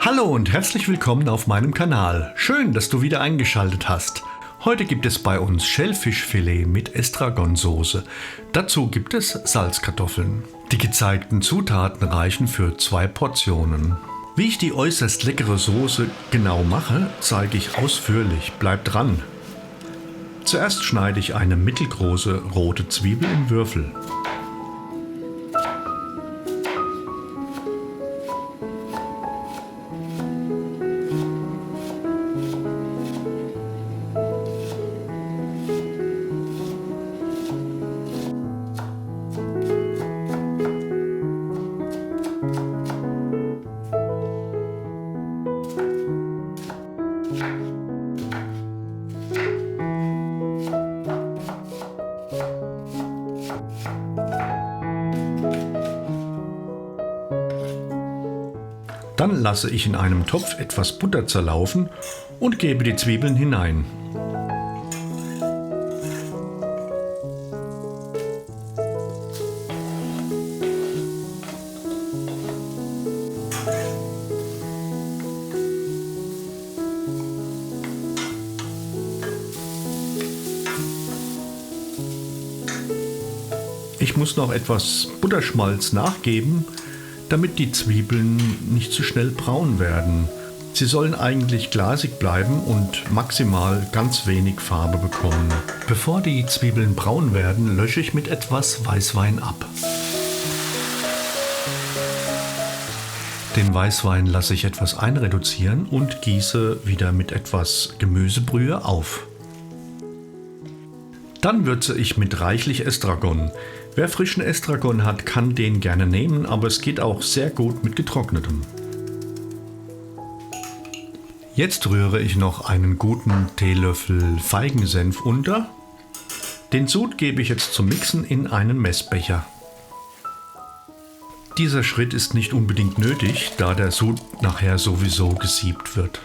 Hallo und herzlich willkommen auf meinem Kanal. Schön, dass du wieder eingeschaltet hast. Heute gibt es bei uns Schellfischfilet mit Estragonsoße. Dazu gibt es Salzkartoffeln. Die gezeigten Zutaten reichen für 2 Portionen. Wie ich die äußerst leckere Soße genau mache, zeige ich ausführlich. Bleibt dran! Zuerst schneide ich eine mittelgroße rote Zwiebel in Würfel. Dann lasse ich in einem Topf etwas Butter zerlaufen und gebe die Zwiebeln hinein. Ich muss noch etwas Butterschmalz nachgeben, damit die Zwiebeln nicht zu schnell braun werden. Sie sollen eigentlich glasig bleiben und maximal ganz wenig Farbe bekommen. Bevor die Zwiebeln braun werden, lösche ich mit etwas Weißwein ab. Den Weißwein lasse ich etwas einreduzieren und gieße wieder mit etwas Gemüsebrühe auf. Dann würze ich mit reichlich Estragon. Wer frischen Estragon hat, kann den gerne nehmen, aber es geht auch sehr gut mit getrocknetem. Jetzt rühre ich noch einen guten Teelöffel Feigensenf unter. Den Sud gebe ich jetzt zum Mixen in einen Messbecher. Dieser Schritt ist nicht unbedingt nötig, da der Sud nachher sowieso gesiebt wird.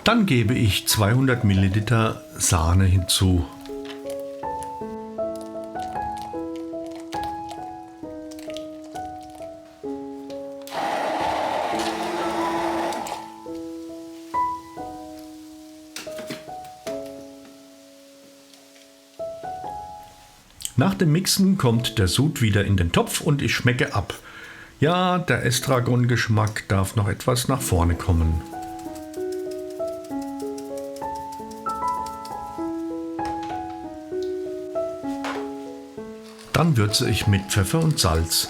Dann gebe ich 200 Milliliter Sahne hinzu. Nach dem Mixen kommt der Sud wieder in den Topf und ich schmecke ab. Ja, der Estragon-Geschmack darf noch etwas nach vorne kommen. Dann würze ich mit Pfeffer und Salz.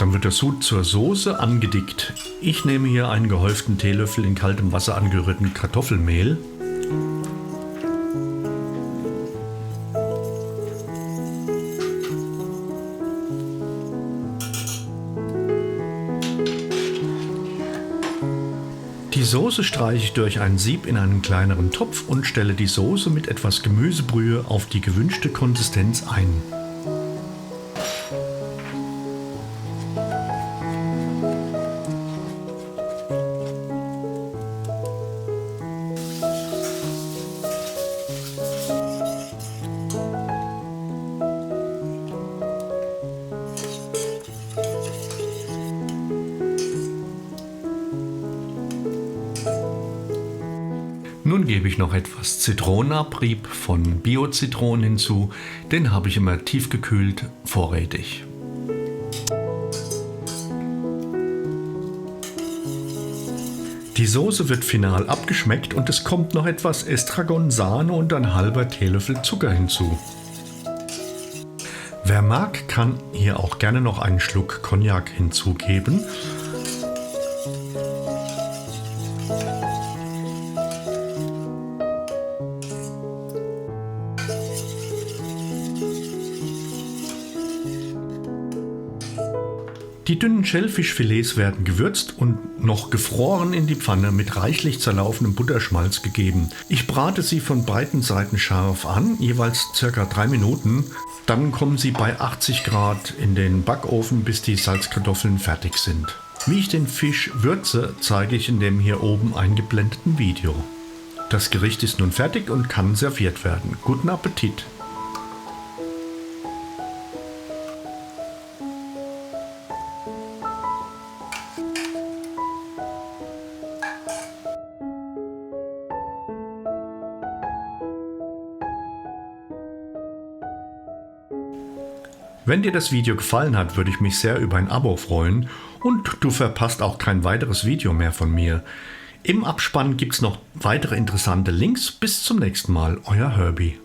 Dann wird der Sud zur Soße angedickt. Ich nehme hier einen gehäuften Teelöffel in kaltem Wasser angerührten Kartoffelmehl. Die Soße streiche ich durch ein Sieb in einen kleineren Topf und stelle die Soße mit etwas Gemüsebrühe auf die gewünschte Konsistenz ein. Nun gebe ich noch etwas Zitronenabrieb von Bio-Zitronen hinzu, den habe ich immer tiefgekühlt vorrätig. Die Soße wird final abgeschmeckt und es kommt noch etwas Estragon-Sahne und ein halber Teelöffel Zucker hinzu. Wer mag, kann hier auch gerne noch einen Schluck Cognac hinzugeben. Die dünnen Schellfischfilets werden gewürzt und noch gefroren in die Pfanne mit reichlich zerlaufenem Butterschmalz gegeben. Ich brate sie von beiden Seiten scharf an, jeweils ca. 3 Minuten. Dann kommen sie bei 80 Grad in den Backofen, bis die Salzkartoffeln fertig sind. Wie ich den Fisch würze, zeige ich in dem hier oben eingeblendeten Video. Das Gericht ist nun fertig und kann serviert werden. Guten Appetit! Wenn dir das Video gefallen hat, würde ich mich sehr über ein Abo freuen und du verpasst auch kein weiteres Video mehr von mir. Im Abspann gibt es noch weitere interessante Links. Bis zum nächsten Mal, euer Herbie.